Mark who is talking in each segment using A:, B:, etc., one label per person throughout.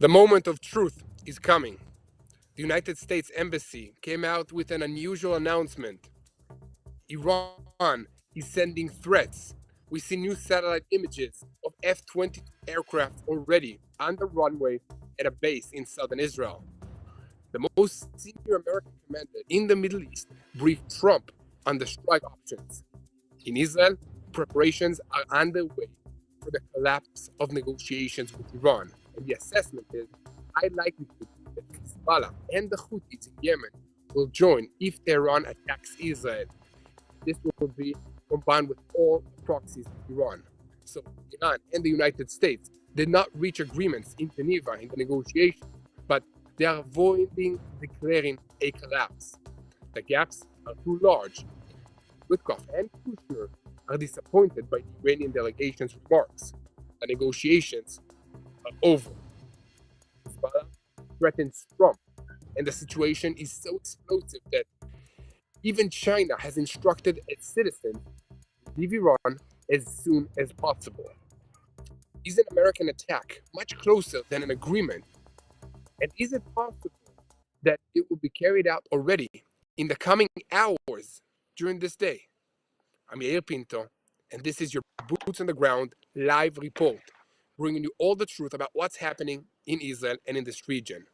A: The moment of truth is coming. The United States Embassy came out with an unusual announcement. Iran is sending threats. We see new satellite images of F-22 aircraft already on the runway at a base in southern Israel. The most senior American commander in the Middle East briefed Trump on the strike options. In Israel, preparations are underway for the collapse of negotiations with Iran, and the assessment is high likelihood that Hezbollah and the Houthis in Yemen will join if Tehran attacks Israel. This will be combined with all proxies of Iran. So Iran and the United States did not reach agreements in Geneva in the negotiations, but they are avoiding declaring a collapse. The gaps are too large. Witkoff and Kushner are disappointed by the Iranian delegation's remarks. The negotiations are over. Hezbollah threatens Trump, and the situation is so explosive that even China has instructed its citizens to leave Iran as soon as possible. Is an American attack much closer than an agreement? And is it possible that it will be carried out already in the coming hours during this day? I'm Yair Pinto, and this is your Boots on the Ground live report, bringing you all the truth about what's happening in Israel and in this region.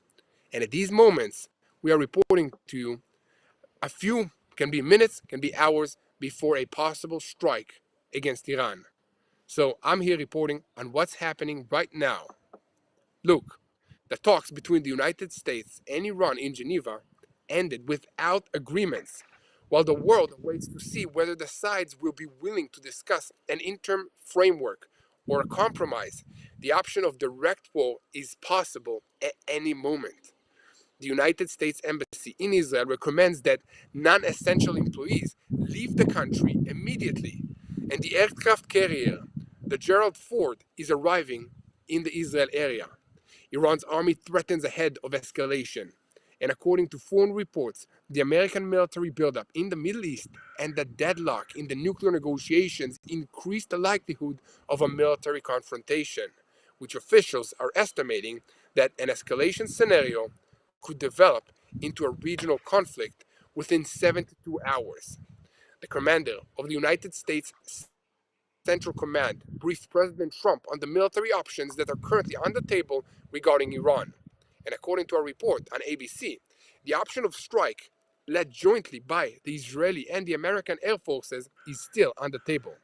A: And at these moments, we are reporting to you a few, can be minutes, can be hours, before a possible strike against Iran. So I'm here reporting on what's happening right now. Look, the talks between the United States and Iran in Geneva ended without agreements, while the world waits to see whether the sides will be willing to discuss an interim framework or a compromise. The option of direct war is possible at any moment. The United States Embassy in Israel recommends that non-essential employees leave the country immediately, and the aircraft carrier, the Gerald Ford, is arriving in the Israel area. Iran's army threatens ahead of escalation, and according to foreign reports, the American military buildup in the Middle East and the deadlock in the nuclear negotiations increase the likelihood of a military confrontation, which officials are estimating that an escalation scenario could develop into a regional conflict within 72 hours. The commander of the United States Central Command briefed President Trump on the military options that are currently on the table regarding Iran. And according to a report on ABC, the option of strike, led jointly by the Israeli and the American Air Forces, is still on the table.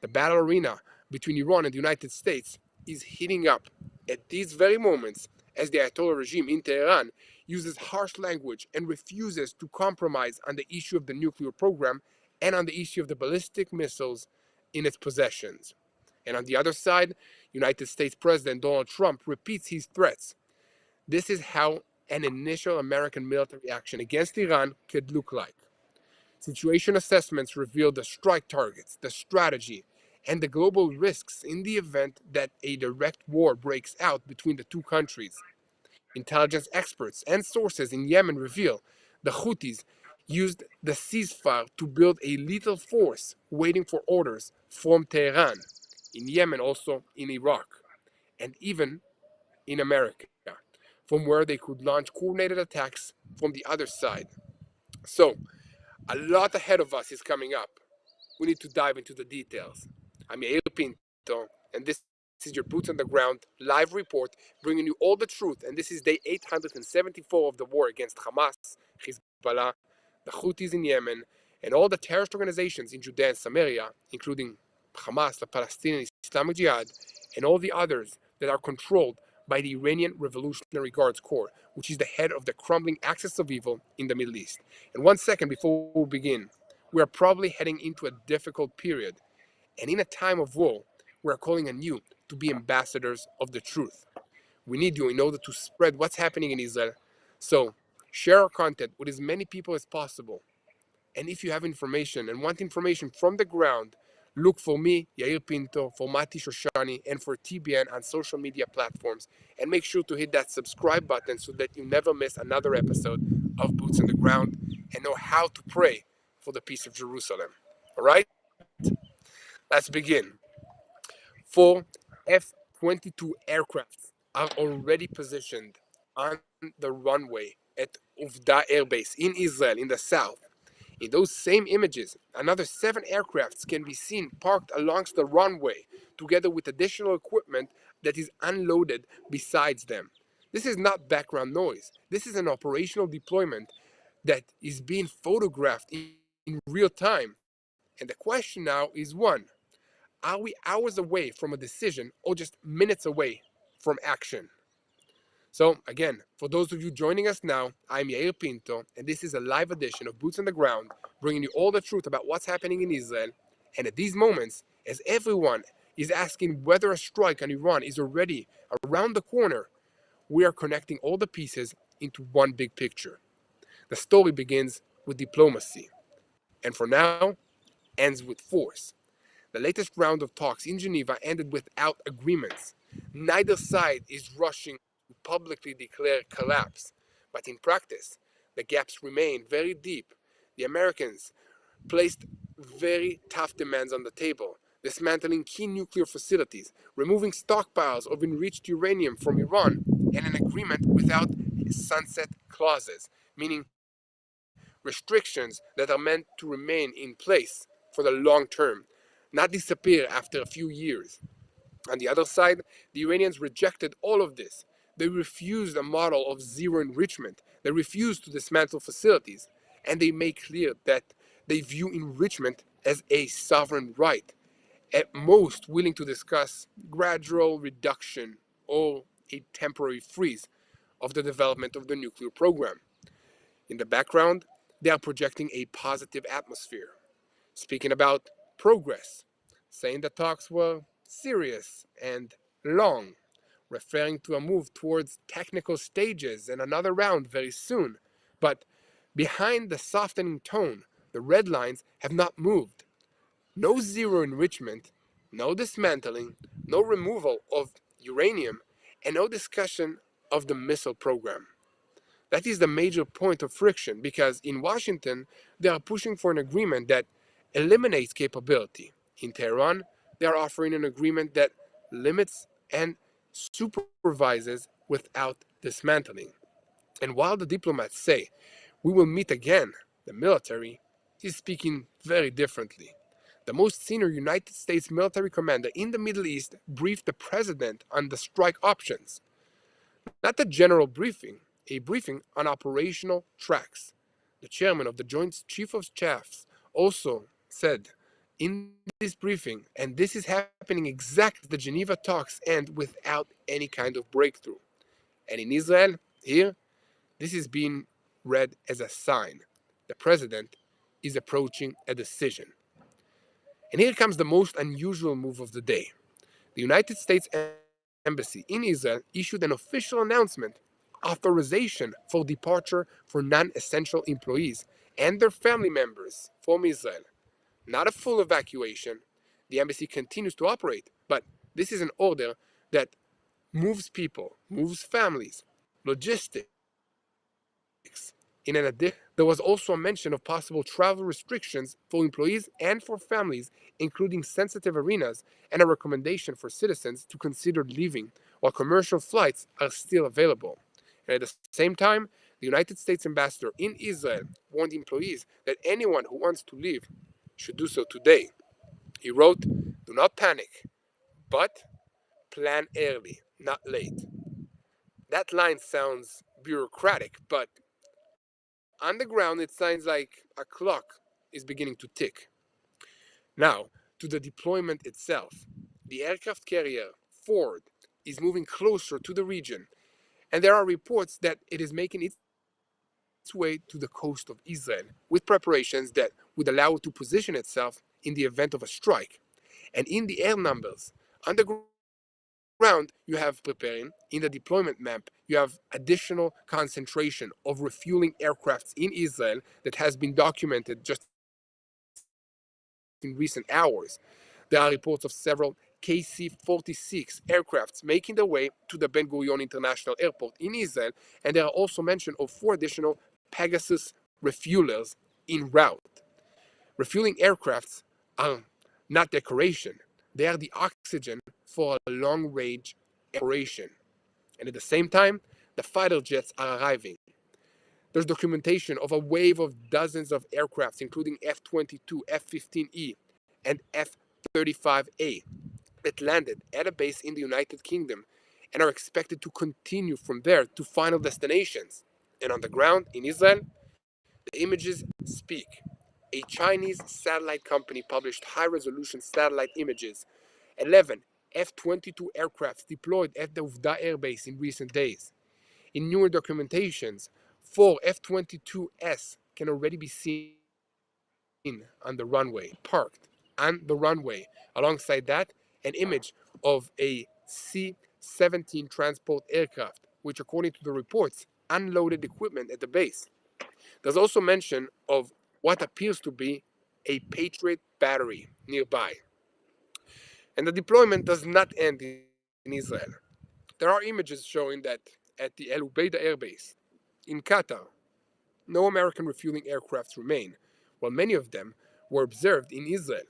A: The battle arena between Iran and the United States is heating up at these very moments as the Ayatollah regime in Tehran uses harsh language and refuses to compromise on the issue of the nuclear program and on the issue of the ballistic missiles in its possessions. And on the other side, United States President Donald Trump repeats his threats. This is how an initial American military action against Iran could look like. Situation assessments reveal the strike targets, the strategy, and the global risks in the event that a direct war breaks out between the two countries. Intelligence experts and sources in Yemen reveal the Houthis used the ceasefire to build a lethal force waiting for orders from Tehran, in Yemen, also in Iraq, and even in America, from where they could launch coordinated attacks from the other side. So, a lot ahead of us is coming up. We need to dive into the details. I'm Yair Pinto, and this is your Boots on the Ground live report, bringing you all the truth. And this is day 874 of the war against Hamas, Hezbollah, the Houthis in Yemen, and all the terrorist organizations in Judea and Samaria, including Hamas, the Palestinian Islamic Jihad, and all the others that are controlled by the Iranian Revolutionary Guards Corps, which is the head of the crumbling axis of evil in the Middle East. And 1 second before we begin, we are probably heading into a difficult period. And in a time of war, we are calling on you to be ambassadors of the truth. We need you in order to spread what's happening in Israel. So share our content with as many people as possible. And if you have information and want information from the ground, look for me, Yair Pinto, for Mati Shoshani, and for TBN on social media platforms. And make sure to hit that subscribe button so that you never miss another episode of Boots on the Ground and know how to pray for the peace of Jerusalem. All right? Let's begin. 4 F-22 aircrafts are already positioned on the runway at Uvda Air Base in Israel in the south. In those same images, another 7 aircrafts can be seen parked along the runway, together with additional equipment that is unloaded besides them. This is not background noise. This is an operational deployment that is being photographed in real time. And the question now is one: are we hours away from a decision or just minutes away from action? So, again, for those of you joining us now, I'm Yair Pinto, and this is a live edition of Boots on the Ground, bringing you all the truth about what's happening in Israel. And at these moments, as everyone is asking whether a strike on Iran is already around the corner, we are connecting all the pieces into one big picture. The story begins with diplomacy, and for now, ends with force. The latest round of talks in Geneva ended without agreements. Neither side is rushing to publicly declare collapse, but in practice, the gaps remain very deep. The Americans placed very tough demands on the table, dismantling key nuclear facilities, removing stockpiles of enriched uranium from Iran, and an agreement without sunset clauses, meaning restrictions that are meant to remain in place for the long term, not disappear after a few years. On the other side, the Iranians rejected all of this. They refused a model of zero enrichment. They refused to dismantle facilities. And they make clear that they view enrichment as a sovereign right, at most willing to discuss gradual reduction or a temporary freeze of the development of the nuclear program. In the background, they are projecting a positive atmosphere, speaking about progress, saying the talks were serious and long, referring to a move towards technical stages and another round very soon. But behind the softening tone, the red lines have not moved. No zero enrichment, no dismantling, no removal of uranium, and no discussion of the missile program. That is the major point of friction because in Washington, they are pushing for an agreement that eliminates capability. In Tehran, they are offering an agreement that limits and supervises without dismantling. And while the diplomats say, we will meet again, the military is speaking very differently. The most senior United States military commander in the Middle East briefed the president on the strike options. Not a general briefing, a briefing on operational tracks. The chairman of the Joint Chief of Staffs also said in this briefing, and this is happening exactly as the Geneva talks end without any kind of breakthrough. And in Israel, here, this is being read as a sign. The president is approaching a decision. And here comes the most unusual move of the day. The United States Embassy in Israel issued an official announcement authorization for departure for non-essential employees and their family members from Israel. Not a full evacuation. The embassy continues to operate, but this is an order that moves people, moves families, logistics. In an addition, there was also a mention of possible travel restrictions for employees and for families, including sensitive arenas, and a recommendation for citizens to consider leaving while commercial flights are still available. And at the same time, the United States ambassador in Israel warned employees that anyone who wants to leave should do so today. He wrote, do not panic, but plan early, not late. That line sounds bureaucratic, but on the ground it sounds like a clock is beginning to tick. Now, to the deployment itself. The aircraft carrier Ford is moving closer to the region, and there are reports that it is making its way to the coast of Israel with preparations that would allow it to position itself in the event of a strike. And in the air numbers, underground, you have preparing. In the deployment map, you have additional concentration of refueling aircrafts in Israel that has been documented just in recent hours. There are reports of several KC 46 aircrafts making their way to the Ben Gurion International Airport in Israel, and there are also mention of 4 additional Pegasus refuelers en route. Refueling aircrafts are not decoration, they are the oxygen for a long range operation. And at the same time, the fighter jets are arriving. There's documentation of a wave of dozens of aircrafts, including F-22, F-15E, and F-35A, that landed at a base in the United Kingdom and are expected to continue from there to final destinations. And on the ground in Israel, the images speak. A Chinese satellite company published high-resolution satellite images. 11 F-22 aircrafts deployed at the Uvda Air Base in recent days. In newer documentations, 4 F-22s can already be seen on the runway, parked on the runway. Alongside that, an image of a C-17 transport aircraft, which according to the reports, unloaded equipment at the base. There's also mention of what appears to be a Patriot battery nearby. And the deployment does not end in Israel. There are images showing that at the El Ubeida Air Base in Qatar, no American refueling aircrafts remain, while many of them were observed in Israel.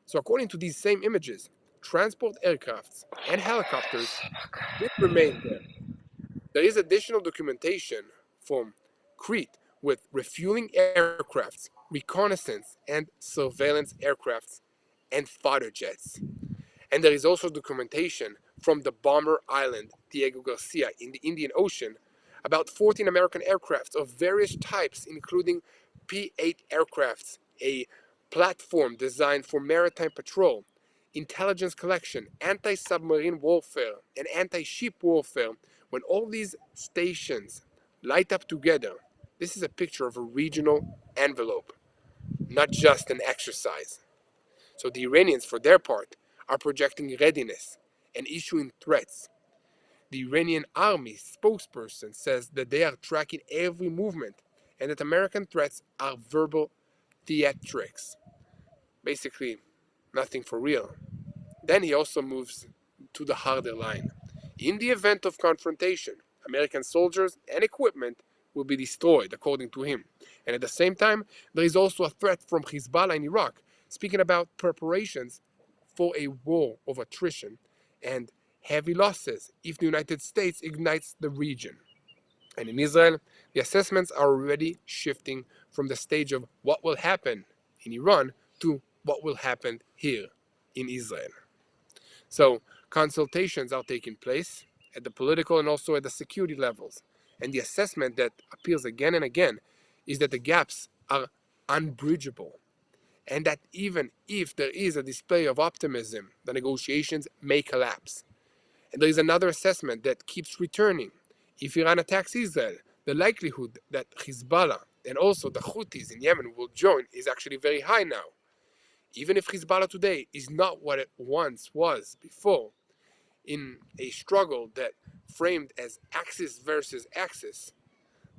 A: So according to these same images, transport aircrafts and helicopters did remain there. There is additional documentation from Crete with refueling aircrafts, reconnaissance and surveillance aircrafts, and fighter jets. And there is also documentation from the bomber island Diego Garcia in the Indian Ocean about 14 American aircrafts of various types, including P-8 aircrafts, a platform designed for maritime patrol, intelligence collection, anti-submarine warfare, and anti-ship warfare. When all these stations light up together, this is a picture of a regional envelope, not just an exercise. So the Iranians, for their part, are projecting readiness and issuing threats. The Iranian army spokesperson says that they are tracking every movement and that American threats are verbal theatrics. Basically, nothing for real. Then he also moves to the harder line. In the event of confrontation, American soldiers and equipment will be destroyed, according to him. And at the same time, there is also a threat from Hezbollah in Iraq, speaking about preparations for a war of attrition and heavy losses if the United States ignites the region. And in Israel, the assessments are already shifting from the stage of what will happen in Iran to what will happen here in Israel. So consultations are taking place at the political and also at the security levels. And the assessment that appears again and again is that the gaps are unbridgeable. And that even if there is a display of optimism, the negotiations may collapse. And there is another assessment that keeps returning. If Iran attacks Israel, the likelihood that Hezbollah and also the Houthis in Yemen will join is actually very high now. Even if Hezbollah today is not what it once was before, in a struggle that framed as Axis versus Axis,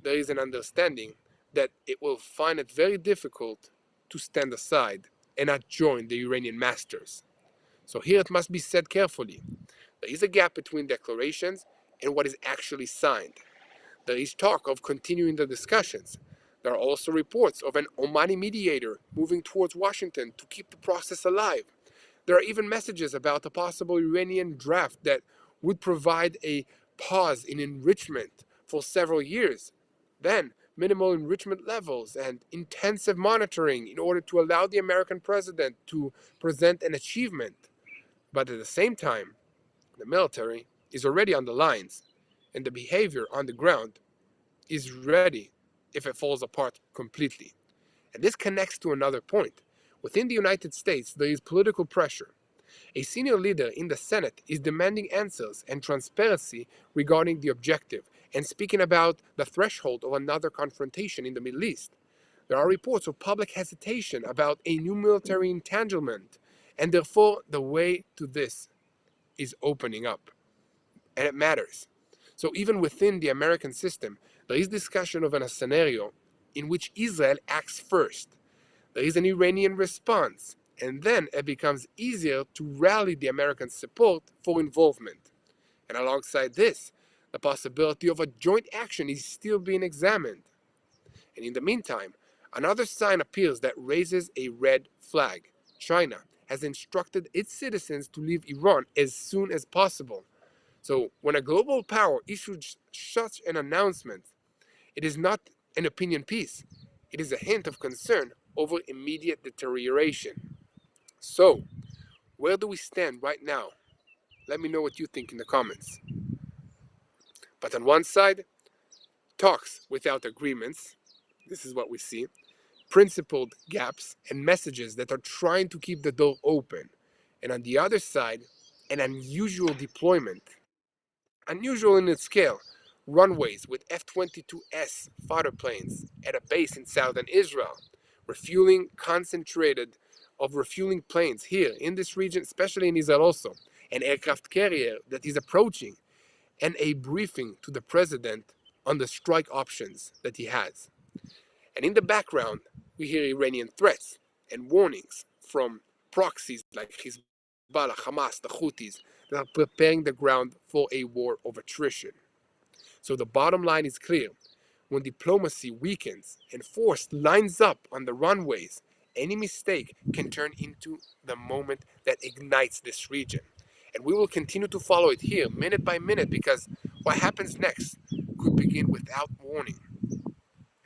A: there is an understanding that it will find it very difficult to stand aside and not join the Iranian masters. So here it must be said carefully. There is a gap between declarations and what is actually signed. There is talk of continuing the discussions. There are also reports of an Omani mediator moving towards Washington to keep the process alive. There are even messages about a possible Iranian draft that would provide a pause in enrichment for several years. Then, minimal enrichment levels and intensive monitoring in order to allow the American president to present an achievement. But at the same time, the military is already on the lines, and the behavior on the ground is ready if it falls apart completely. And this connects to another point. Within the United States, there is political pressure. A senior leader in the Senate is demanding answers and transparency regarding the objective and speaking about the threshold of another confrontation in the Middle East. There are reports of public hesitation about a new military entanglement, and therefore the way to this is opening up. And it matters. So even within the American system, there is discussion of a scenario in which Israel acts first. There is an Iranian response, and then it becomes easier to rally the American support for involvement. And alongside this, the possibility of a joint action is still being examined. And in the meantime, another sign appears that raises a red flag. China has instructed its citizens to leave Iran as soon as possible. So when a global power issues such an announcement, it is not an opinion piece. It is a hint of concern over immediate deterioration. So, where do we stand right now? Let me know what you think in the comments. But on one side, talks without agreements. This is what we see. Principled gaps and messages that are trying to keep the door open. And on the other side, an unusual deployment. Unusual in its scale. Runways with F-22S fighter planes at a base in southern Israel. Refueling concentrated of refueling planes here in this region, especially in Israel also. An aircraft carrier that is approaching. And a briefing to the president on the strike options that he has. And in the background, we hear Iranian threats and warnings from proxies like Hezbollah, Hamas, the Houthis, that are preparing the ground for a war of attrition. So the bottom line is clear. When diplomacy weakens and force lines up on the runways, any mistake can turn into the moment that ignites this region. And we will continue to follow it here, minute by minute, because what happens next could begin without warning.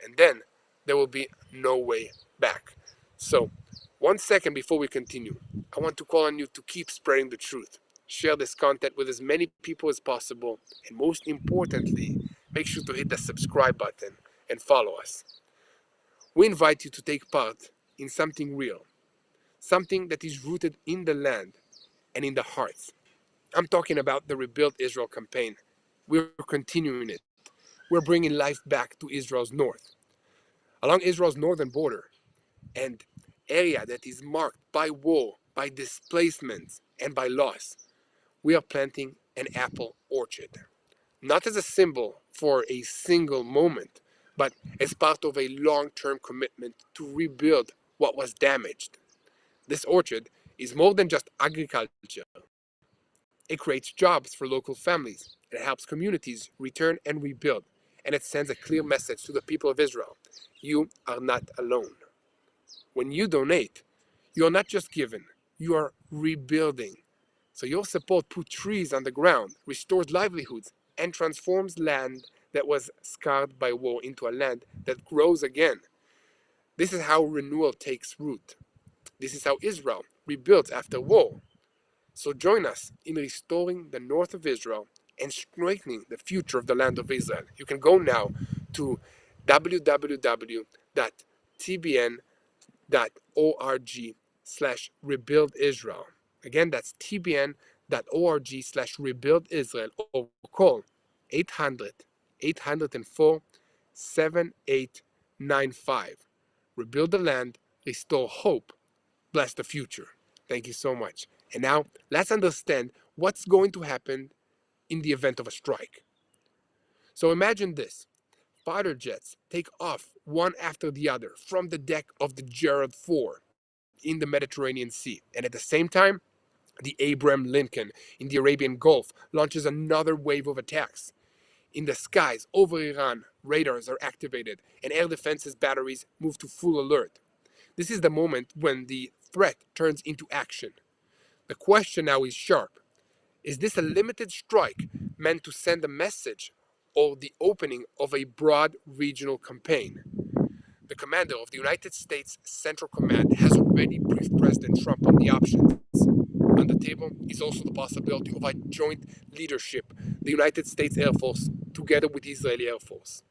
A: And then there will be no way back. So, 1 second before we continue, I want to call on you to keep spreading the truth. Share this content with as many people as possible. And most importantly, make sure to hit the subscribe button and follow us. We invite you to take part in something real, something that is rooted in the land and in the hearts. I'm talking about the Rebuild Israel campaign. We're continuing it. We're bringing life back to Israel's north, along Israel's northern border, and area that is marked by war, by displacement, and by loss. We are planting an apple orchard, not as a symbol for a single moment, but as part of a long-term commitment to rebuild what was damaged. This orchard is more than just agriculture. It creates jobs for local families. It helps communities return and rebuild. And it sends a clear message to the people of Israel. You are not alone. When you donate, you are not just giving, you are rebuilding. So your support puts trees on the ground, restores livelihoods, and transforms land that was scarred by war into a land that grows again. This is how renewal takes root. This is how Israel rebuilds after war. So join us in restoring the north of Israel and strengthening the future of the land of Israel. You can go now to www.tbn.org/rebuild Israel. Again, that's tbn.org/rebuild Israel, or call 800-804-7895. Rebuild the land, restore hope, bless the future. Thank you so much. And now, let's understand what's going to happen in the event of a strike. So imagine this. Fighter jets take off one after the other from the deck of the Gerald Ford in the Mediterranean Sea. And at the same time, the Abraham Lincoln in the Arabian Gulf launches another wave of attacks. In the skies over Iran, radars are activated and air defenses batteries move to full alert. This is the moment when the threat turns into action. The question now is sharp. Is this a limited strike meant to send a message, or the opening of a broad regional campaign? The commander of the United States Central Command has already briefed President Trump on the options. On the table is also the possibility of a joint leadership, the United States Air Force together with the Israeli Air Force.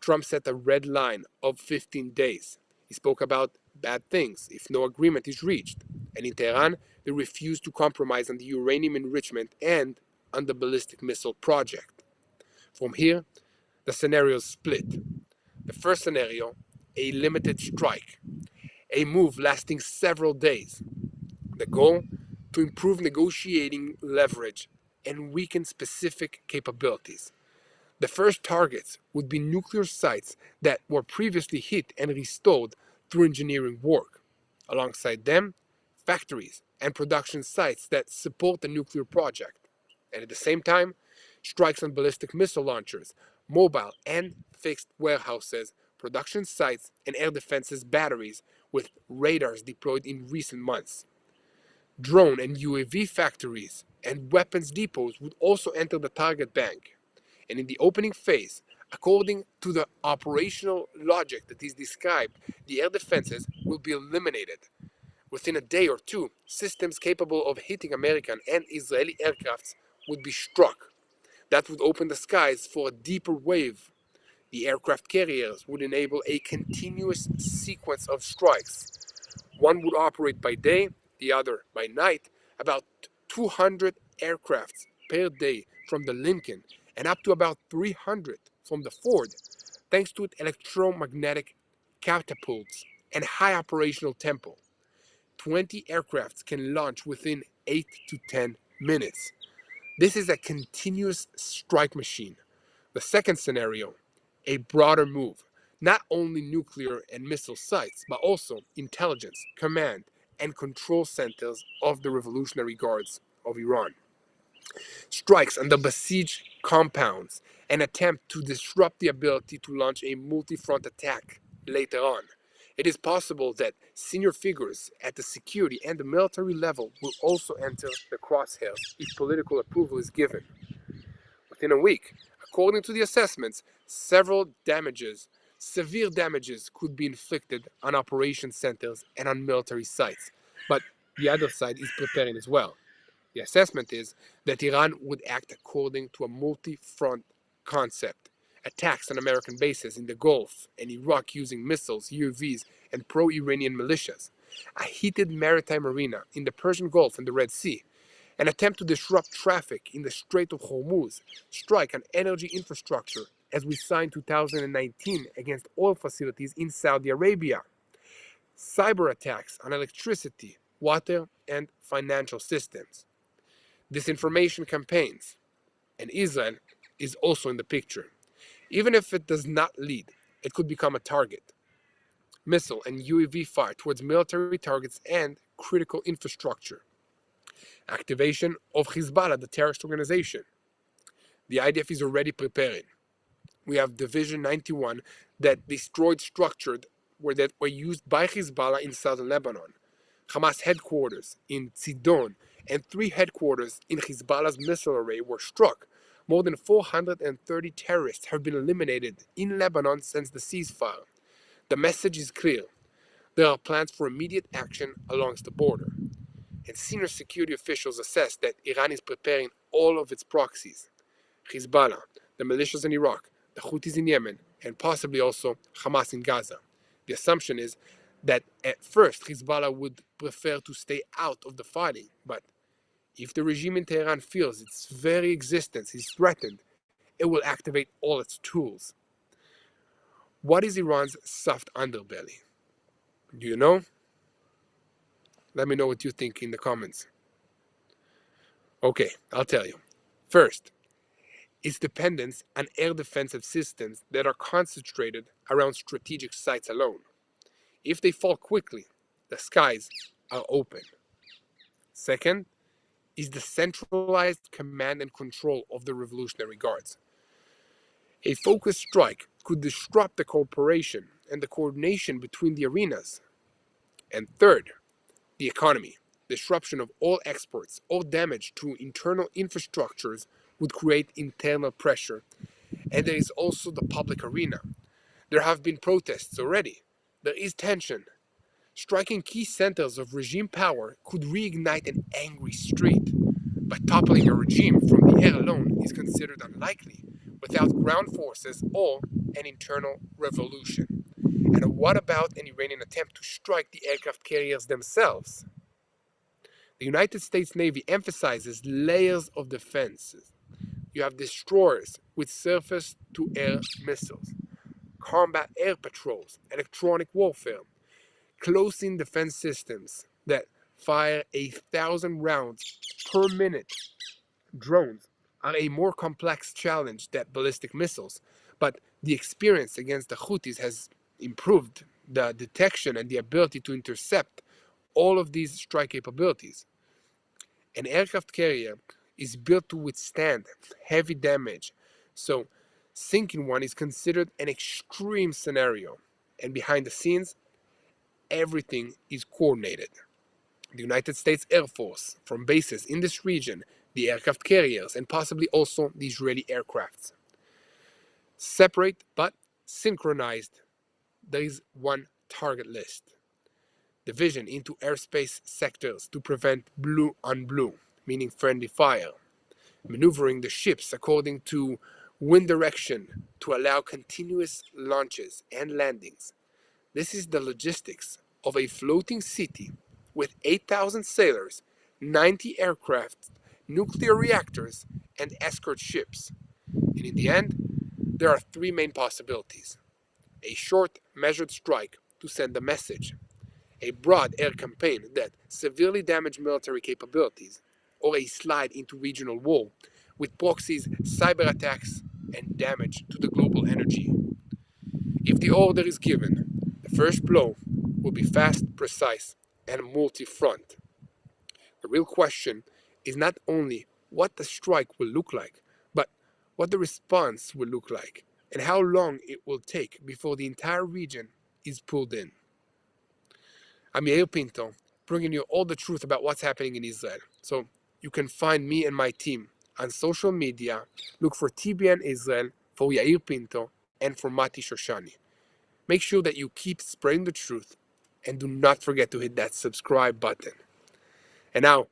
A: Trump set a red line of 15 days. He spoke about bad things if no agreement is reached. And in Tehran, they refused to compromise on the uranium enrichment and on the ballistic missile project. From here, the scenarios split. The first scenario, a limited strike, a move lasting several days. The goal, to improve negotiating leverage and weaken specific capabilities. The first targets would be nuclear sites that were previously hit and restored through engineering work. Alongside them, factories and production sites that support the nuclear project. And at the same time, strikes on ballistic missile launchers, mobile and fixed warehouses, production sites, and air defenses batteries with radars deployed in recent months. Drone and UAV factories and weapons depots would also enter the target bank. And in the opening phase, according to the operational logic that is described, the air defenses will be eliminated. Within a day or two, systems capable of hitting American and Israeli aircrafts would be struck. That would open the skies for a deeper wave. The aircraft carriers would enable a continuous sequence of strikes. One would operate by day, the other by night, about 200 aircrafts per day from the Lincoln and up to about 300 from the Ford, thanks to its electromagnetic catapults and high operational tempo. 20 aircrafts can launch within 8 to 10 minutes. This is a continuous strike machine. The second scenario, a broader move, not only nuclear and missile sites, but also intelligence, command, and control centers of the Revolutionary Guards of Iran. Strikes on the besieged compounds, an attempt to disrupt the ability to launch a multi-front attack later on. It is possible that senior figures at the security and the military level will also enter the crosshairs if political approval is given. Within a week, according to the assessments, severe damages could be inflicted on operation centers and on military sites. But the other side is preparing as well. The assessment is that Iran would act according to a multi-front concept. Attacks on American bases in the Gulf and Iraq using missiles, UAVs, and pro-Iranian militias. A heated maritime arena in the Persian Gulf and the Red Sea. An attempt to disrupt traffic in the Strait of Hormuz. Strike on energy infrastructure, as we saw in 2019 against oil facilities in Saudi Arabia. Cyber attacks on electricity, water, and financial systems. Disinformation campaigns, and Israel is also in the picture. Even if it does not lead, it could become a target. Missile and UAV fire towards military targets and critical infrastructure. Activation of Hezbollah, the terrorist organization. The IDF is already preparing. We have Division 91 that destroyed structures that were used by Hezbollah in southern Lebanon. Hamas headquarters in Sidon and 3 headquarters in Hezbollah's missile array were struck. More than 430 terrorists have been eliminated in Lebanon since the ceasefire. The message is clear. There are plans for immediate action along the border. And senior security officials assess that Iran is preparing all of its proxies. Hezbollah, the militias in Iraq, the Houthis in Yemen, and possibly also Hamas in Gaza. The assumption is that at first Hezbollah would prefer to stay out of the fighting, but if the regime in Tehran feels its very existence is threatened, it will activate all its tools. What is Iran's soft underbelly? Do you know? Let me know what you think in the comments. Okay, I'll tell you. First, its dependence on air defensive systems that are concentrated around strategic sites alone. If they fall quickly, the skies are open. Second, is the centralized command and control of the Revolutionary Guards. A focused strike could disrupt the cooperation and the coordination between the arenas. And third, the economy. Disruption of all exports or damage to internal infrastructures would create internal pressure. And there is also the public arena. There have been protests already. There is tension. Striking key centers of regime power could reignite an angry street. But toppling a regime from the air alone is considered unlikely without ground forces or an internal revolution. And what about an Iranian attempt to strike the aircraft carriers themselves? The United States Navy emphasizes layers of defenses. You have destroyers with surface-to-air missiles, combat air patrols, electronic warfare, close-in defense systems that fire 1,000 rounds per minute. Drones are a more complex challenge than ballistic missiles, but the experience against the Houthis has improved the detection and the ability to intercept all of these strike capabilities. An aircraft carrier is built to withstand heavy damage, so sinking one is considered an extreme scenario, and behind the scenes, everything is coordinated. The United States Air Force, from bases in this region, the aircraft carriers, and possibly also the Israeli aircrafts. Separate but synchronized, there is one target list. Division into airspace sectors to prevent blue on blue, meaning friendly fire. Maneuvering the ships according to wind direction to allow continuous launches and landings. This is the logistics of a floating city with 8,000 sailors, 90 aircraft, nuclear reactors, and escort ships. And in the end, there are three main possibilities: a short, measured strike to send a message, a broad air campaign that severely damaged military capabilities, or a slide into regional war with proxies, cyber attacks, and damage to the global energy. If the order is given, the first blow will be fast, precise, and multi-front. The real question is not only what the strike will look like, but what the response will look like, and how long it will take before the entire region is pulled in. I'm Yair Pinto, bringing you all the truth about what's happening in Israel. So you can find me and my team on social media. Look for TBN Israel, for Yair Pinto, and for Mati Shoshani. Make sure that you keep spreading the truth, and do not forget to hit that subscribe button. And now,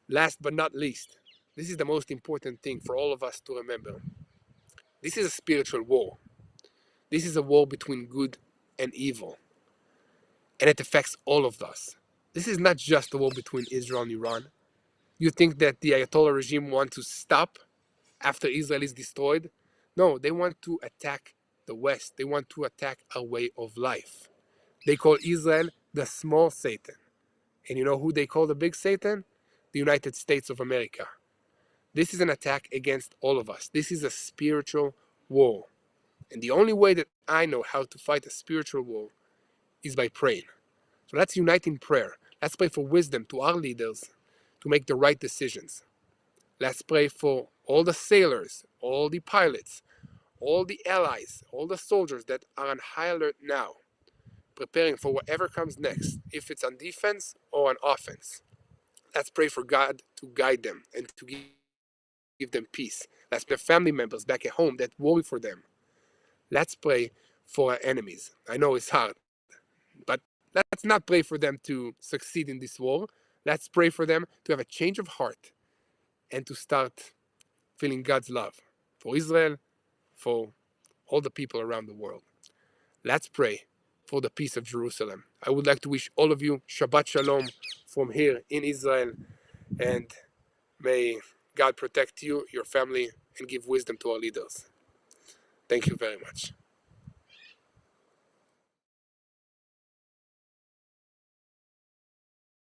A: last but not least, this is the most important thing for all of us to remember. This is a spiritual war. This is a war between good and evil, and it affects all of us. This is not just a war between Israel and Iran. You think that the Ayatollah regime wants to stop after Israel is destroyed? No, they want to attack the West. They want to attack our way of life. They call Israel the small Satan. And you know who they call the big Satan? The United States of America. This is an attack against all of us. This is a spiritual war. And the only way that I know how to fight a spiritual war is by praying. So let's unite in prayer. Let's pray for wisdom to our leaders to make the right decisions. Let's pray for all the sailors, all the pilots, all the allies, all the soldiers that are on high alert now, preparing for whatever comes next, if it's on defense or on offense. Let's pray for God to guide them and to give them peace. Let's pray for family members back at home that worry for them. Let's pray for our enemies. I know it's hard, but let's not pray for them to succeed in this war. Let's pray for them to have a change of heart and to start feeling God's love for Israel, for all the people around the world. Let's pray for the peace of Jerusalem. I would like to wish all of you Shabbat Shalom from here in Israel, and may God protect you, your family, and give wisdom to our leaders. Thank you very much.